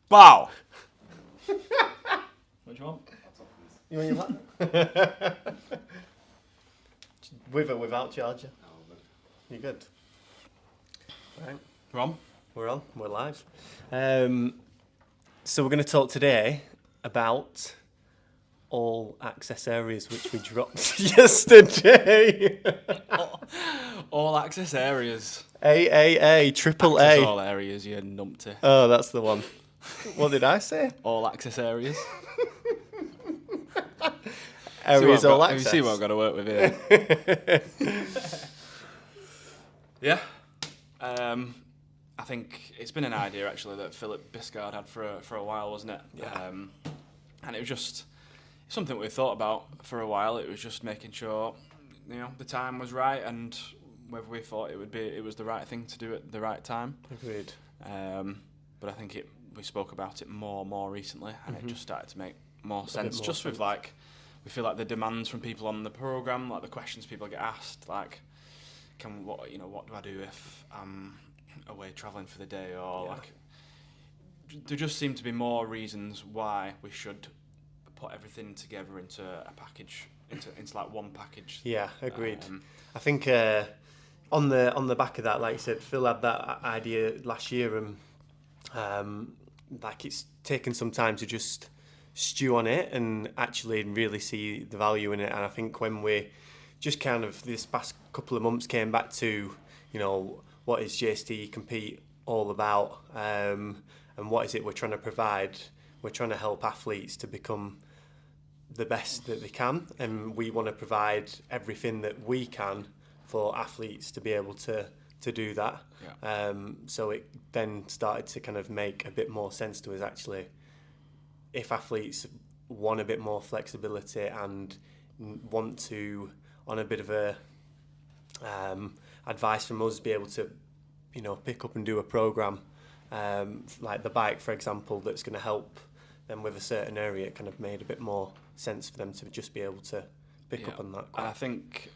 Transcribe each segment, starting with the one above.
Bow. What do you want? You want your lap? With or without charger? You're good. Right. We're on. We're on. We're live. So we're going to talk today about all access areas which we dropped yesterday. All access areas. AAA, triple Access A. all areas, you numpty. Oh, that's the one. What did I say? All access areas. Areas all access. You see what I've got to work with here. Yeah. I think it's been an idea actually that Philip Biscard had for a while, wasn't it? Yeah. And it was just something we thought about for a while. It was just making sure, the time was right and whether we thought it was the right thing to do at the right time. Agreed. But I think we spoke about it more recently, and it just started to make more sense. more Just with sense. we feel like the demands from people on the program, like the questions people get asked, like, what do I do if I'm away travelling for the day, or like, there just seem to be more reasons why we should put everything together into a package, into like one package. Yeah, agreed. I think on the back of that, like you said, Phil had that idea last year, and like it's taken some time to just stew on it and actually really see the value in it. And I think when we just kind of this past couple of months came back to, what is JST Compete all about, and what is it we're trying to provide? We're trying to help athletes to become the best that they can, and we want to provide everything that we can for athletes to be able to do that. Yeah. So it then started to kind of make a bit more sense to us actually. If athletes want a bit more flexibility and want to, on a bit of a advice from us, be able to, pick up and do a program like the bike, for example, that's going to help them with a certain area, it kind of made a bit more sense for them to just be able to pick up on that. And I think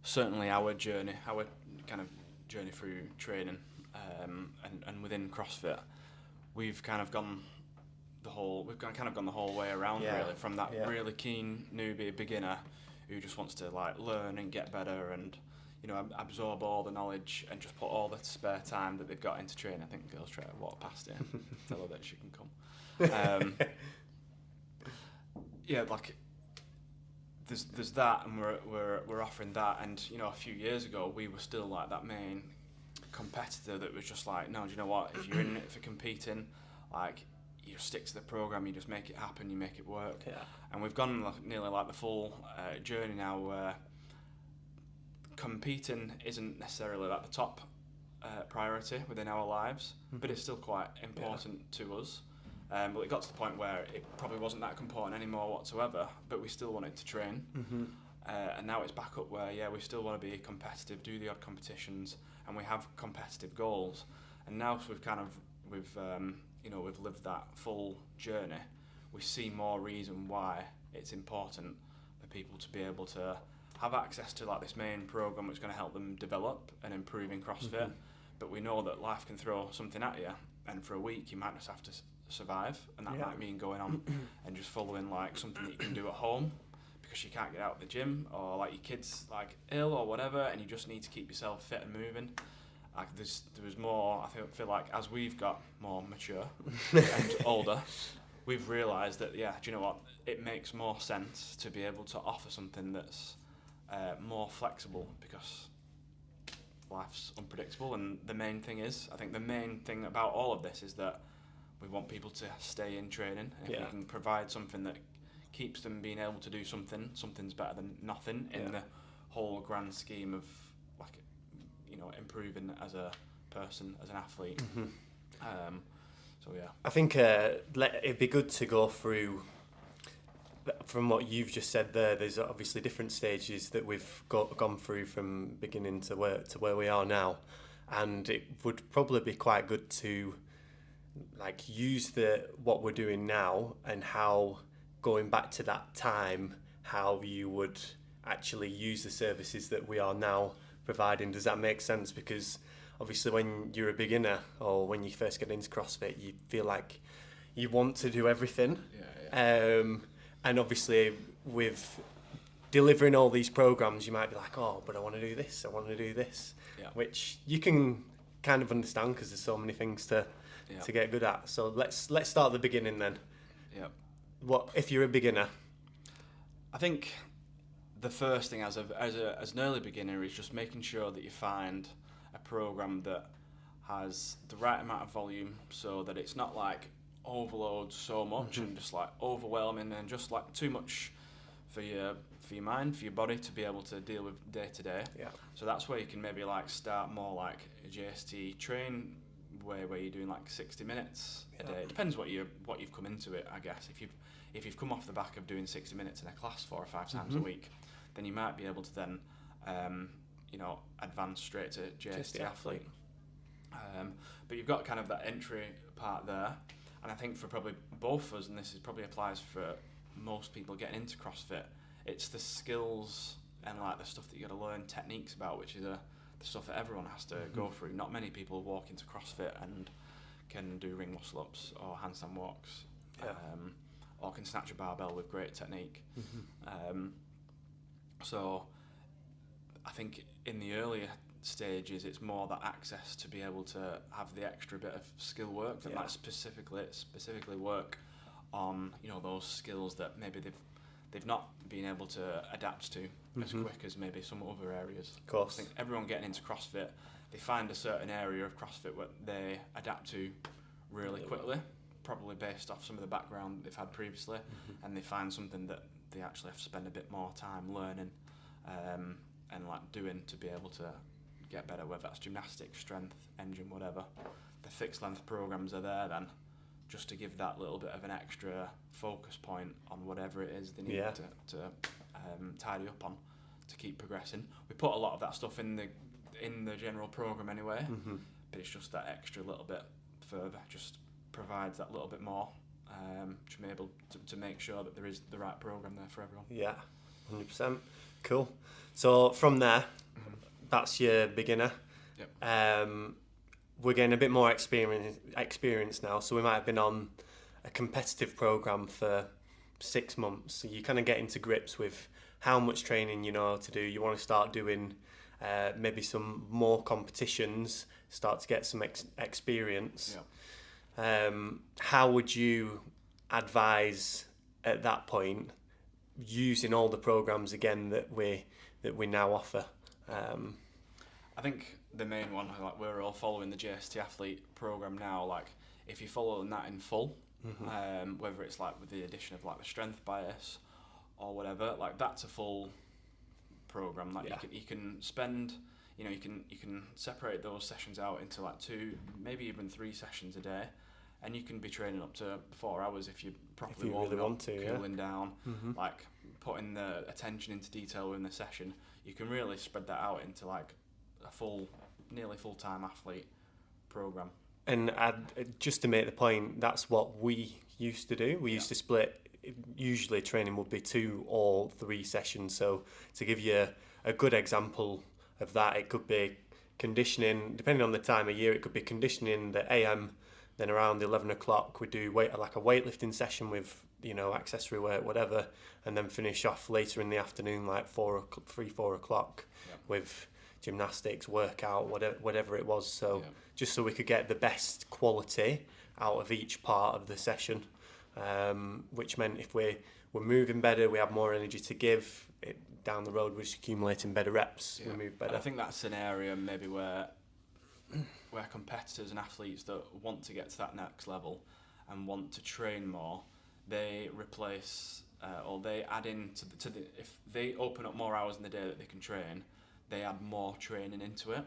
certainly our kind of journey through training and within CrossFit, we've kind of gone the whole way around, really, from that really keen newbie beginner who just wants to like learn and get better and absorb all the knowledge and just put all the spare time that they've got into training. I think girls try to walk past it and tell her that she can come. Like there's that, and we're offering that. And a few years ago we were still like that main competitor that was just like, no, do you know what? If you're in it for competing, like, you just stick to the program, you just make it happen, you make it work. Yeah. And we've gone nearly like the full journey now where competing isn't necessarily like the top priority within our lives, but it's still quite important to us. But it got to the point where it probably wasn't that important anymore whatsoever, but we still wanted to train. And now it's back up where, we still want to be competitive, do the odd competitions, and we have competitive goals. And now we've lived that full journey, we see more reason why it's important for people to be able to have access to like this main program which is going to help them develop and improve in CrossFit. But we know that life can throw something at you, and for a week you might just have to survive, and that might mean going on and just following like something that you can do at home because you can't get out of the gym, or like your kid's like ill or whatever, and you just need to keep yourself fit and moving. Like there was more. I feel like as we've got more mature and older, we've realised that do you know what? It makes more sense to be able to offer something that's more flexible, because life's unpredictable. And the main thing about all of this is that we want people to stay in training. And if we can provide something that keeps them being able to do something's better than nothing in the whole grand scheme of like, improving as a person, as an athlete. I think it'd be good to go through, from what you've just said there, there's obviously different stages that we've gone through from beginning to where we are now, and it would probably be quite good to like use what we're doing now and how, going back to that time, how you would actually use the services that we are now providing. Does that make sense? Because obviously when you're a beginner or when you first get into CrossFit, you feel like you want to do everything. And obviously with delivering all these programs, you might be like, oh, but I want to do this, I want to do this, which you can kind of understand because there's so many things to get good at. So let's start at the beginning then. What if you're a beginner? I think the first thing as an early beginner is just making sure that you find a program that has the right amount of volume, so that it's not like overload so much and just like overwhelming and just like too much for your mind, for your body to be able to deal with day to day. So that's where you can maybe like start more like a JST train where you're doing like 60 minutes a day. It depends what you've come into it, I guess. If you've come off the back of doing 60 minutes in a class 4 or 5 times a week, then you might be able to then advance straight to JST athlete. But you've got kind of that entry part there, and I think for probably both of us, and this probably applies for most people getting into CrossFit, it's the skills and like the stuff that you got to learn techniques about, which is the stuff that everyone has to go through. Not many people walk into CrossFit and can do ring muscle ups or handstand walks, or can snatch a barbell with great technique. So I think in the earlier stages, it's more that access to be able to have the extra bit of skill work that might specifically work on those skills that maybe they've not been able to adapt to as quick as maybe some other areas. Of course. I think everyone getting into CrossFit, they find a certain area of CrossFit where they adapt to really quickly, probably based off some of the background they've had previously, and they find something that they actually have to spend a bit more time learning and like doing to be able to get better, whether that's gymnastics, strength, engine, whatever. The fixed length programs are there then just to give that little bit of an extra focus point on whatever it is they need to tidy up on to keep progressing. We put a lot of that stuff in the general program anyway, but it's just that extra little bit further, just provides that little bit more to be able to make sure that there is the right program there for everyone. 100%. Cool. So from there, that's your beginner. We're getting a bit more experience now, so we might have been on a competitive program for 6 months. So you kind of get into grips with how much training you know how to do. You want to start doing maybe some more competitions, start to get some experience. How would you advise at that point, using all the programs again that we now offer? I think the main one, like we're all following the JST athlete program now. Like if you're following that in full, whether it's like with the addition of like the strength bias or whatever, like that's a full program. Like you can spend, you can separate those sessions out into like 2, maybe even 3 sessions a day, and you can be training up to 4 hours if you properly really want to, cooling down, like putting the attention into detail in the session. You can really spread that out into like a nearly full-time athlete program. And just to make the point, that's what we used to do. We used to split. Usually training would be 2 or 3 sessions. So to give you a good example of that, it could be conditioning, depending on the time of year, it could be conditioning the AM, then around 11 o'clock we do a weightlifting session with accessory weight, whatever, and then finish off later in the afternoon like 4 o'clock with gymnastics, workout, whatever it was. So just so we could get the best quality out of each part of the session, which meant if we're moving better, we have more energy to give it down the road, we're just accumulating better reps, we move better. I think that's an area maybe where competitors and athletes that want to get to that next level and want to train more, they replace or they add in to the if they open up more hours in the day that they can train, they add more training into it.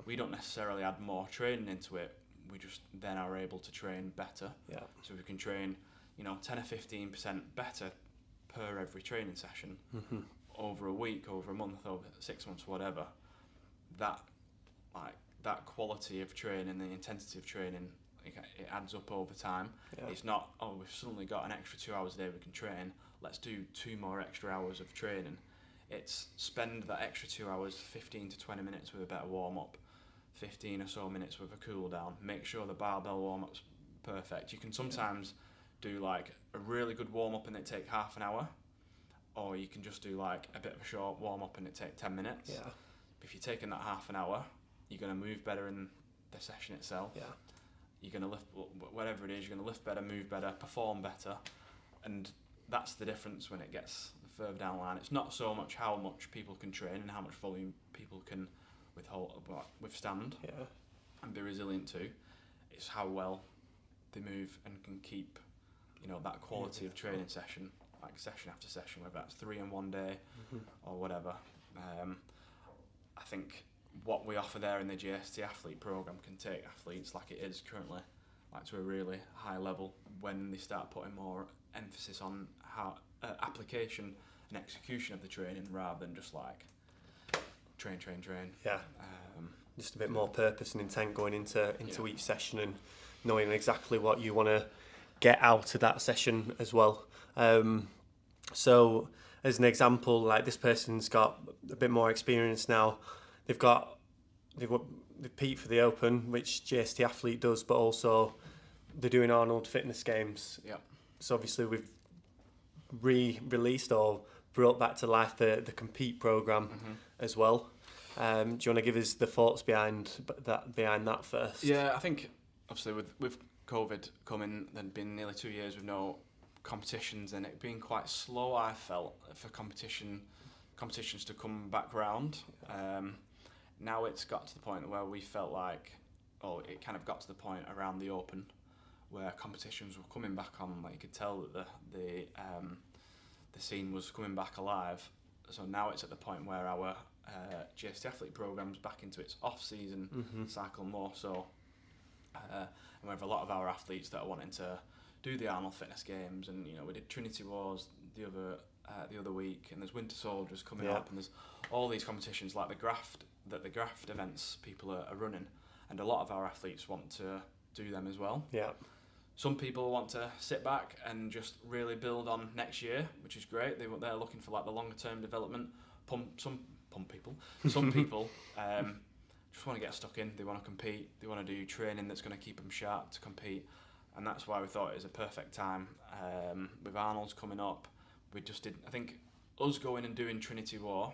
We don't necessarily add more training into it, we just then are able to train better. So we can train 10 or 15% better per every training session over a week, over a month, over 6 months, whatever. That quality of training, the intensity of training, it adds up over time. It's not, we've suddenly got an extra 2 hours a day we can train, let's do 2 more extra hours of training. It's spend that extra 2 hours, 15 to 20 minutes with a better warm-up, 15 or so minutes with a cool down. Make sure the barbell warm up's perfect. You can sometimes do like a really good warm up and it take half an hour, or you can just do like a bit of a short warm up and it take 10 minutes. Yeah. If you're taking that half an hour, you're going to move better in the session itself. Yeah. You're going to lift, whatever it is, you're going to lift better, move better, perform better. And that's the difference when it gets further down the line. It's not so much how much people can train and how much volume people can withstand Yeah. and be resilient to. It's how well they move and can keep, that quality of training session, like session after session, whether that's 3 in one day or whatever. I think what we offer there in the GST athlete program can take athletes like it is currently, like to a really high level when they start putting more emphasis on how application and execution of the training rather than just like train. Yeah. Just a bit more purpose and intent going into each session and knowing exactly what you want to get out of that session as well. So as an example, like this person's got a bit more experience now. They've peaked for the Open, which GST Athlete does, but also they're doing Arnold Fitness Games. Yeah. So obviously we've re-released or brought back to life the Compete program as well. Do you want to give us the thoughts behind that first? Yeah, I think obviously with COVID coming, there'd been nearly 2 years with no competitions and it being quite slow, I felt, for competitions to come back round. Now it's got to the point where we felt like, it kind of got to the point around the Open where competitions were coming back on. Like you could tell that the scene was coming back alive. So now it's at the point where our GST Athlete program's back into its off-season cycle more so. And we have a lot of our athletes that are wanting to do the Arnold Fitness Games, and we did Trinity Wars the other week, and there's Winter Soldiers coming up, and there's all these competitions like the Graft events people are running, and a lot of our athletes want to do them as well. Yeah. Some people want to sit back and just really build on next year, which is great. They're looking for like the longer term development. Some people just want to get stuck in. They want to compete. They want to do training that's going to keep them sharp to compete, and that's why we thought it was a perfect time. With Arnold's coming up, we just did. I think us going and doing Trinity War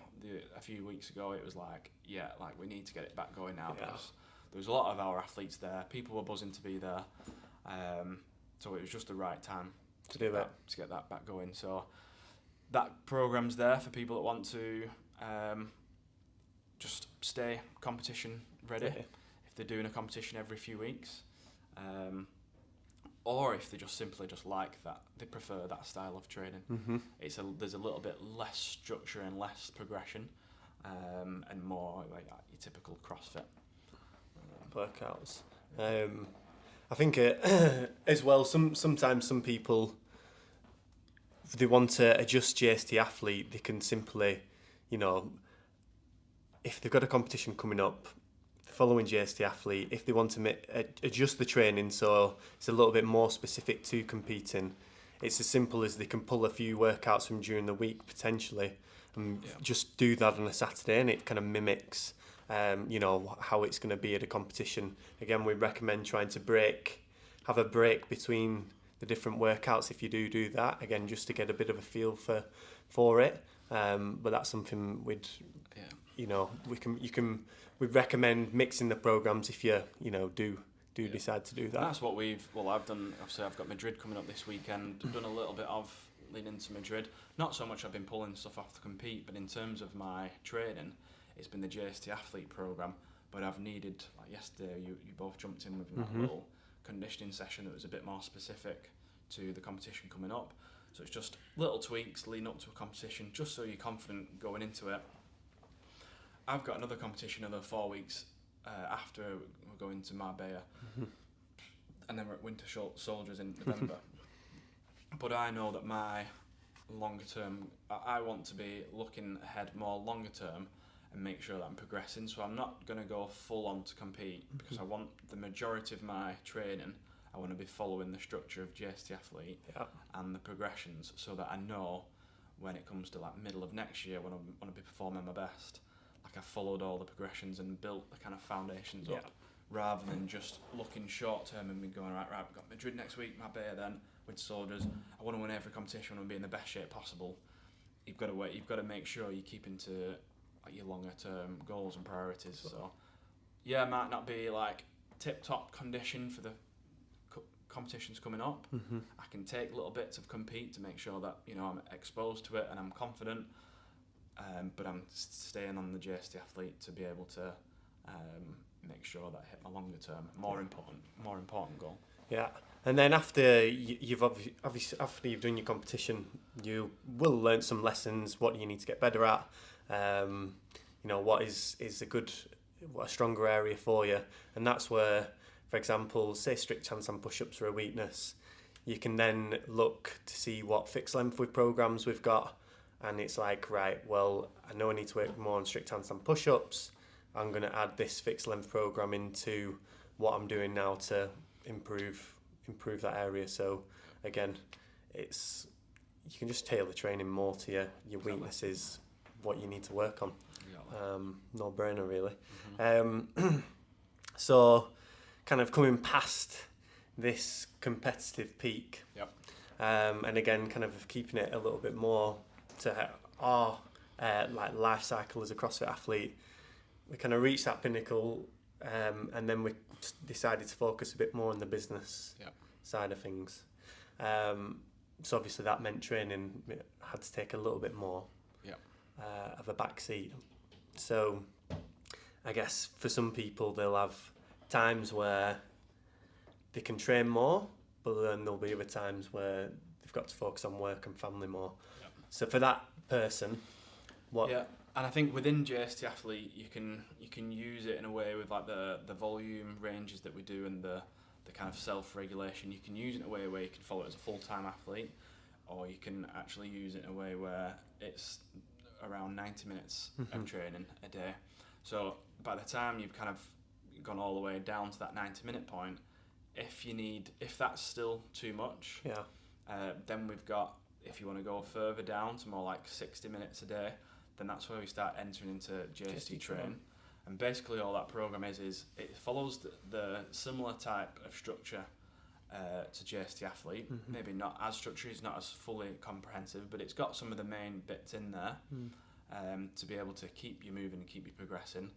a few weeks ago, it was like we need to get it back going now because there was a lot of our athletes there. People were buzzing to be there. So it was just the right time to get that back going. So that program's there for people that want to just stay competition ready. If they're doing a competition every few weeks, or if they just simply like that, they prefer that style of training. There's a little bit less structure and less progression, and more like your typical CrossFit workouts. I think as well, sometimes some people, if they want to adjust GST Athlete, they can simply, if they've got a competition coming up, following GST Athlete, if they want to adjust the training so it's a little bit more specific to competing, it's as simple as they can pull a few workouts from during the week potentially and just do that on a Saturday, and it kind of mimics how it's going to be at a competition. Again, we recommend trying to have a break between the different workouts if you do that, again, just to get a bit of a feel for it. But that's something we'd recommend mixing the programs if you do decide to do that. And that's what I've done. Obviously, I've got Madrid coming up this weekend. Done a little bit of leading into Madrid. Not so much I've been pulling stuff off to compete, but in terms of my training, it's been the GST Athlete program. But I've needed, like yesterday, you both jumped in with that little conditioning session that was a bit more specific to the competition coming up. So it's just little tweaks leading up to a competition, just so you're confident going into it. I've got another competition another 4 weeks after we're going to Marbella, and then we're at Winter Soldiers in November. But I know that my longer term, I want to be looking ahead more longer term and make sure that I'm progressing. So I'm not going to go full on to compete because I want the majority of my training, I want to be following the structure of GST Athlete and the progressions, so that I know when it comes to like middle of next year when I want to be performing my best, like I followed all the progressions and built the kind of foundations Yeah. up, rather than just looking short term and me going right, we've got Madrid next week, Marbella then with soldiers. I want to win every competition. I want to be in the best shape possible. You've got to wait. You've got to make sure you keep into like your longer term goals and priorities. So yeah, it might not be like tip top condition for the competitions coming up. Mm-hmm. I can take little bits of compete to make sure that I'm exposed to it and I'm confident. But I'm staying on the JST athlete to be able to make sure that I hit my longer term, more important goal. Yeah, and then after you've obviously after you've done your competition, you will learn some lessons. What do you need to get better at? What is a stronger area for you, and that's where, for example, say strict handstand push-ups are a weakness. You can then look to see what fixed length with programs we've got, and it's like, right, well, I know I need to work more on strict handstand push-ups. I'm going to add this fixed length program into what I'm doing now to improve that area. So again, you can just tailor training more to your weaknesses, what you need to work on. No brainer really. Mm-hmm. So kind of coming past this competitive peak, and again kind of keeping it a little bit more to our like life cycle as a CrossFit athlete. We kind of reached that pinnacle, and then we decided to focus a bit more on the business side of things. So obviously that meant training had to take a little bit more of a backseat. So I guess for some people they'll have times where they can train more, but then there'll be other times where they've got to focus on work and family more. So for that person, what? Yeah, and I think within JST athlete, you can use it in a way with like the volume ranges that we do and the kind of self-regulation. You can use it in a way where you can follow it as a full-time athlete, or you can actually use it in a way where it's around 90 minutes of training a day. So by the time you've kind of gone all the way down to that 90-minute point, if that's still too much, then we've got, if you want to go further down to more like 60 minutes a day, then that's where we start entering into JST Train. And basically all that program is it follows the similar type of structure to JST Athlete. Maybe not as structured, it's not as fully comprehensive, but it's got some of the main bits in there to be able to keep you moving and keep you progressing.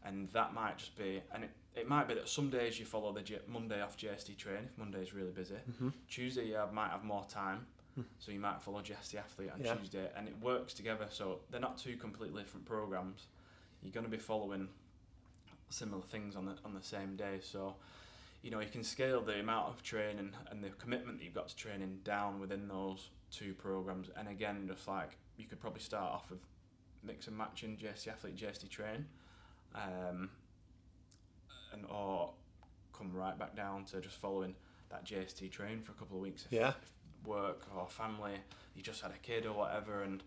And that might just be, and it might be that some days you follow the Monday off JST Train if Monday's really busy. Tuesday you might have more time, so you might follow JST Athlete on Tuesday, and it works together, so they're not two completely different programs. You're going to be following similar things on the same day, so you can scale the amount of training and the commitment that you've got to training down within those two programs. And again, just like you could probably start off with mix and matching JST Athlete, JST Train, or come right back down to just following that JST Train for a couple of weeks if work or family, you just had a kid or whatever, and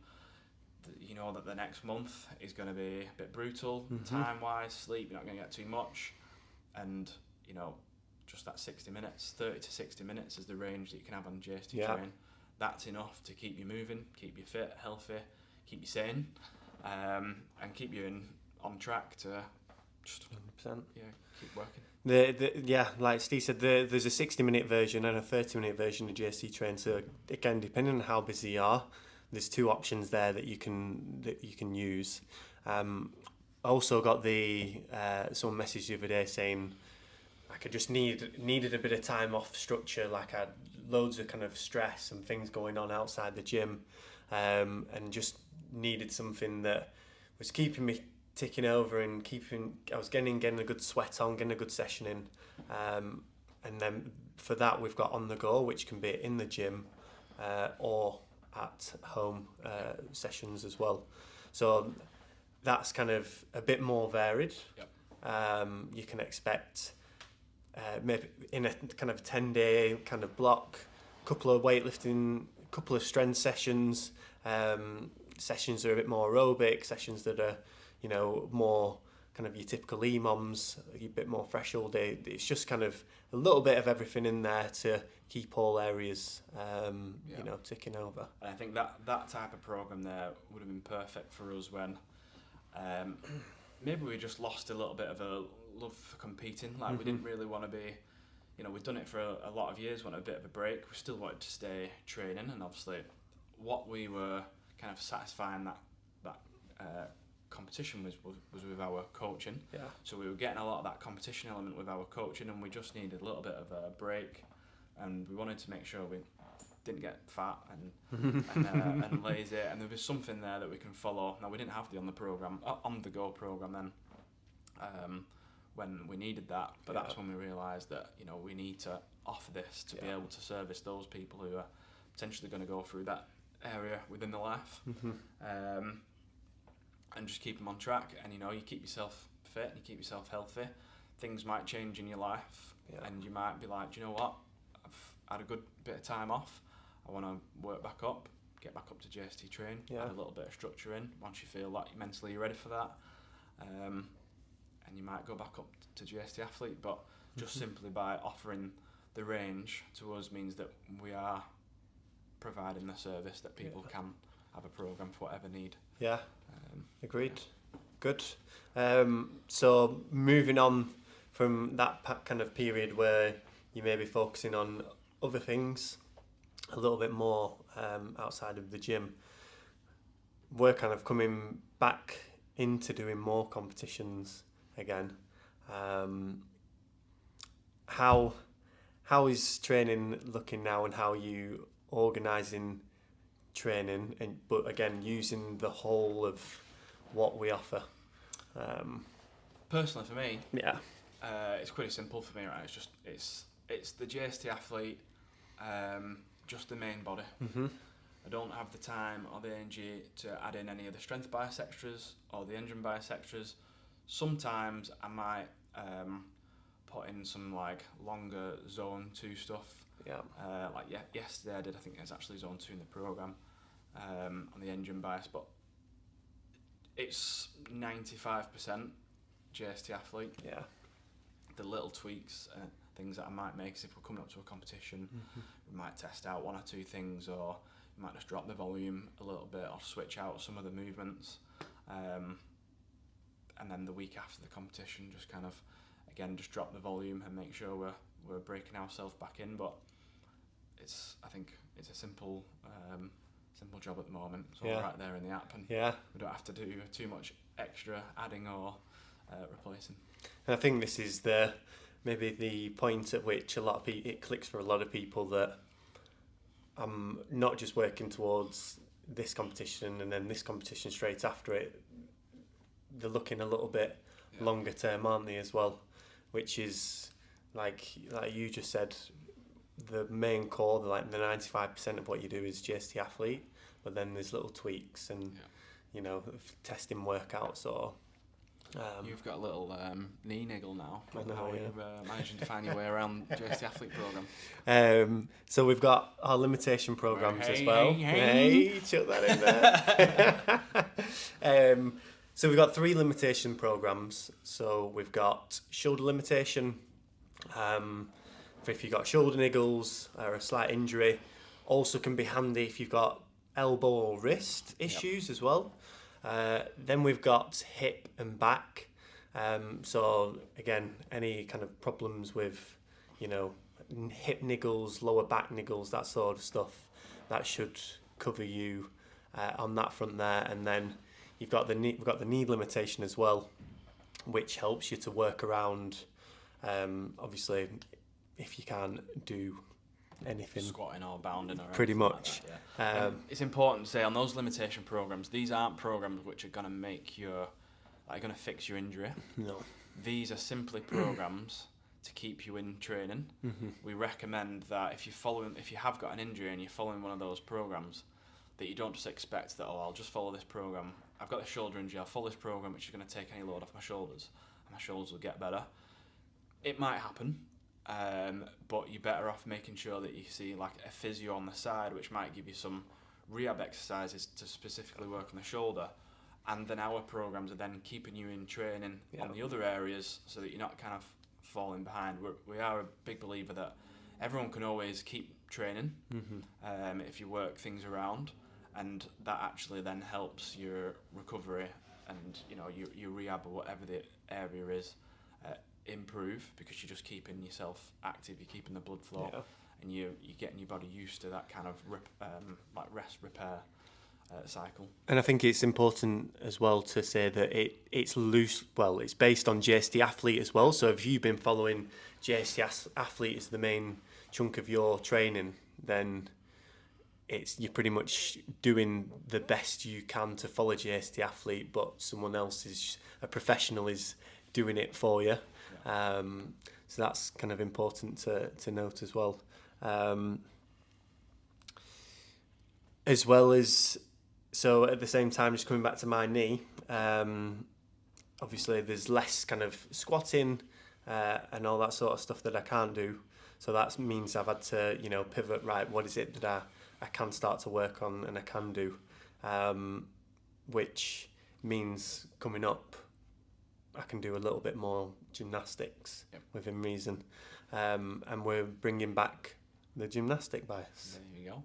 you know that the next month is going to be a bit brutal time wise, sleep, you're not going to get too much, and just that 60 minutes, 30 to 60 minutes is the range that you can have on JST Train. That's enough to keep you moving, keep you fit, healthy, keep you sane, and keep you on track to just 100%. Keep working. Like Steve said, there's a 60-minute version and a 30-minute version of JST Train. So again, depending on how busy you are, there's two options there that you can use. I also got someone messaged the other day saying like I just needed a bit of time off structure, like I had loads of kind of stress and things going on outside the gym, and just needed something that was keeping me ticking over and I was getting a good sweat on, getting a good session in, and then for that we've got On The Go, which can be in the gym or at home sessions as well. So that's kind of a bit more varied. You can expect maybe in a kind of 10-day kind of block, couple of weightlifting, couple of strength sessions, sessions that are a bit more aerobic, sessions that are more kind of your typical EMOMs, a bit more fresh all day. It's just kind of a little bit of everything in there to keep all areas ticking over. And I think that type of program there would have been perfect for us when maybe we just lost a little bit of a love for competing. Like we didn't really want to be, we'd done it for a lot of years, wanted a bit of a break. We still wanted to stay training, and obviously what we were kind of satisfying that competition was with our coaching. Yeah. So we were getting a lot of that competition element with our coaching, and we just needed a little bit of a break, and we wanted to make sure we didn't get fat and lazy, and there was something there that we can follow. Now we didn't have the on the go program then when we needed that, but that's when we realised that we need to offer this to be able to service those people who are potentially going to go through that area within their life. And just keep them on track, and you keep yourself fit and you keep yourself healthy. Things might change in your life, and you might be like, do you know what, I've had a good bit of time off, I want to work back up, get back up to JST train, add a little bit of structure in once you feel like mentally you're ready for that, and you might go back up to JST athlete. But just simply by offering the range to us means that we are providing the service that people can have a program for whatever need. Agreed. Good. So moving on from that kind of period where you may be focusing on other things a little bit more outside of the gym, we're kind of coming back into doing more competitions again. How is training looking now, and how are you organising training, but again using the whole of what we offer? Personally, for me, it's pretty simple for me, right? It's the JST athlete, just the main body. I don't have the time or the energy to add in any of the strength bias extras or the engine bias extras. Sometimes I might put in some like longer zone 2 stuff. Yesterday I think it was actually zone 2 in the program on the engine bias, but it's 95% JST athlete. The little tweaks, things that I might make is if we're coming up to a competition, we might test out 1 or 2 things, or we might just drop the volume a little bit or switch out some of the movements, and then the week after the competition just kind of again just drop the volume and make sure we're breaking ourselves back in. But I think it's a simple job at the moment. It's all right there in the app, and we don't have to do too much extra adding or replacing. And I think this is maybe the point at which it clicks for a lot of people, that I'm not just working towards this competition and then this competition straight after it. They're looking a little bit longer term, aren't they, as well? Which is like you just said, the main core, the 95% of what you do is JST athlete, but then there's little tweaks and testing workouts or. You've got a little knee niggle now. I know, how you managing to find your way around the JST athlete program? So we've got our limitation programs as well. Hey, chuck that in there. So we've got 3 limitation programs. So we've got shoulder limitation, for if you've got shoulder niggles or a slight injury. Also can be handy if you've got elbow or wrist issues as well. Then we've got hip and back. So again, any kind of problems with, hip niggles, lower back niggles, that sort of stuff, that should cover you on that front there. And then we've got the knee limitation as well, which helps you to work around. Obviously, if you can't do anything, squatting or bounding or pretty much like that, it's important to say on those limitation programs, these aren't programs which are going to make going to fix your injury. No, these are simply programs to keep you in training. We recommend that if you have got an injury and you're following one of those programs, that you don't just expect that, I'll just follow this program, I've got a shoulder injury, I'll follow this program which is going to take any load off my shoulders and my shoulders will get better. It might happen, but you're better off making sure that you see like a physio on the side, which might give you some rehab exercises to specifically work on the shoulder, and then our programs are then keeping you in training on the other areas so that you're not kind of falling behind. We are a big believer that everyone can always keep training if you work things around, and that actually then helps your recovery and your rehab or whatever the area is improve, because you're just keeping yourself active, you're keeping the blood flow, and you're getting your body used to that kind of like rest repair cycle. And I think it's important as well to say that it's loose. Well, it's based on JST Athlete as well. So if you've been following JST Athlete as the main chunk of your training, then you're pretty much doing the best you can to follow JST Athlete, but someone else a professional is doing it for you. Yeah. So that's kind of important to note as well. As well as, so at the same time, just coming back to my knee, obviously there's less kind of squatting and all that sort of stuff that I can't do. So that means I've had to, pivot, right, what is it that I can start to work on and I can do, which means coming up, I can do a little bit more gymnastics within reason. And we're bringing back the gymnastic bias. There you go.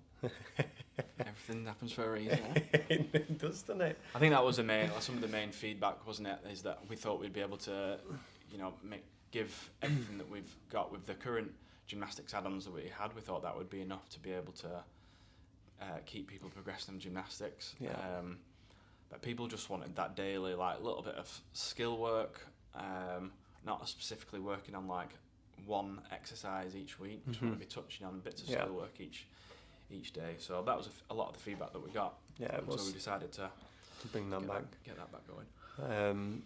Everything happens for a reason. It does, doesn't it? I think that was some of the main feedback, wasn't it? Is that we thought we'd be able to, give everything that we've got with the current gymnastics add-ons that we had. We thought that would be enough to be able to keep people progressing in gymnastics. Yeah. But people just wanted that daily, like, little bit of skill work, not specifically working on like one exercise each week. Just want to be touching on bits of skill work each day. So that was a lot of the feedback that we got. Yeah, it was. So we decided to bring that back. Get that back going.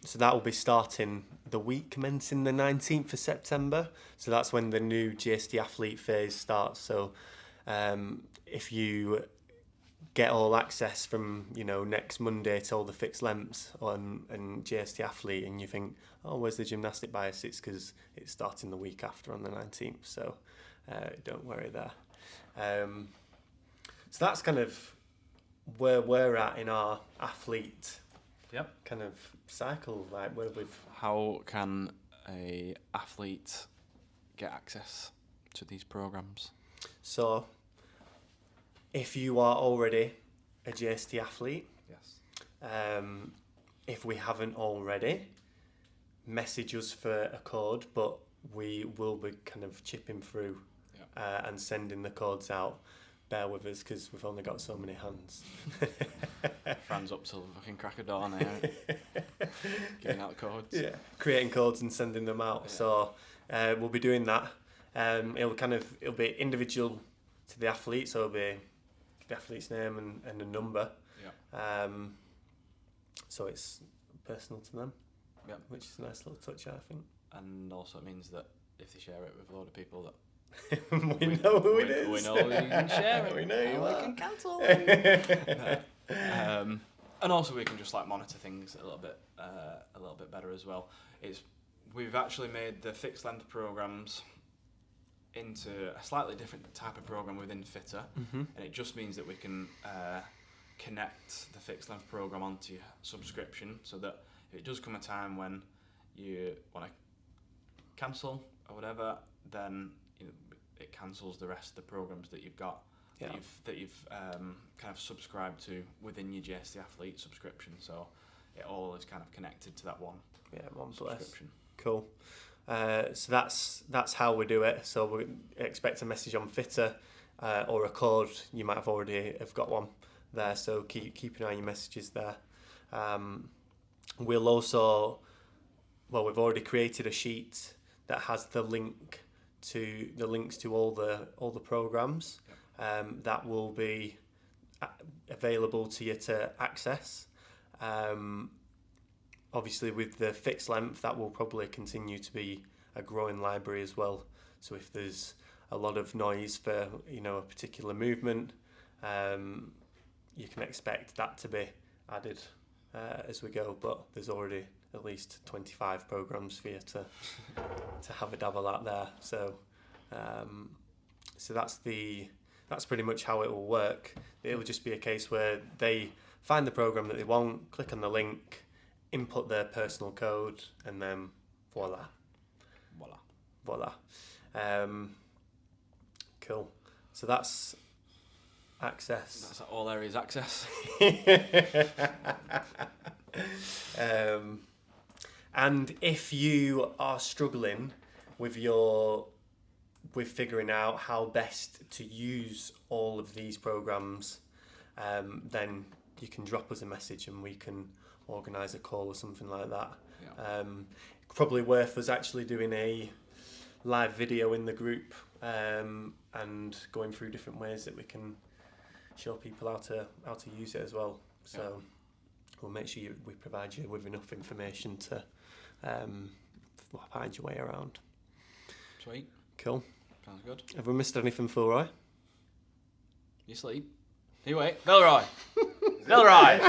So that will be starting the week commencing the 19th of September. So that's when the new JST Athlete phase starts. So if you get all access from next Monday to all the fixed lengths and JST Athlete, and you think, oh, where's the gymnastic bias? It's because it's starting the week after on the 19th. So don't worry there. So that's kind of where we're at in our athlete kind of cycle. Like, how can a athlete get access to these programs? So if you are already a JST Athlete, if we haven't already, message us for a code, but we will be kind of chipping through and sending the codes out. Bear with us because we've only got so many hands. Fran's up till fucking crack of dawn now, giving out codes. Yeah, creating codes and sending them out. Yeah. So we'll be doing that. It'll be individual to the athlete, so it'll be the athlete's name and a number. Yeah. So it's personal to them. Yeah. Which is a nice little touch, I think. And also it means that if they share it with a load of people that we know who it is. We know you can share it. We know you we can cancel. And also we can just like monitor things a little bit better as well. We've actually made the fixed length programs into a slightly different type of program within Fitter, and it just means that we can connect the fixed length program onto your subscription, so that if it does come a time when you want to cancel or whatever, then it cancels the rest of the programs that you've got that you've kind of subscribed to within your JST Athlete subscription. So it all is kind of connected to that one subscription. Cool. So that's how we do it. So we expect a message on Fitter or a code. You might have already got one there. So keep an eye on your messages there. We'll also, we've already created a sheet that has the links to all the programs. That will be available to you to access. Obviously, with the fixed length, that will probably continue to be a growing library as well. So if there's a lot of noise for a particular movement, you can expect that to be added as we go. But there's already at least 25 programs for you to have a dabble at there. So that's pretty much how it will work. It will just be a case where they find the program that they want, click on the link, input their personal code, and then voila. Cool. So that's access. That's all areas access. And if you are struggling with figuring out how best to use all of these programs, then you can drop us a message and we can organise a call or something like that. Yeah. Probably worth us actually doing a live video in the group and going through different ways that we can show people how to use it as well. So we'll make sure we provide you with enough information to find your way around. Sweet. Cool. Sounds good. Have we missed anything, Philroy? You sleep. You wait. Philroy. Philroy.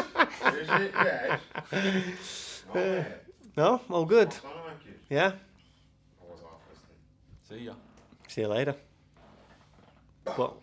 Is it? Yes. Oh, No? All good? Yeah? I was half listening. See ya. See you later. What?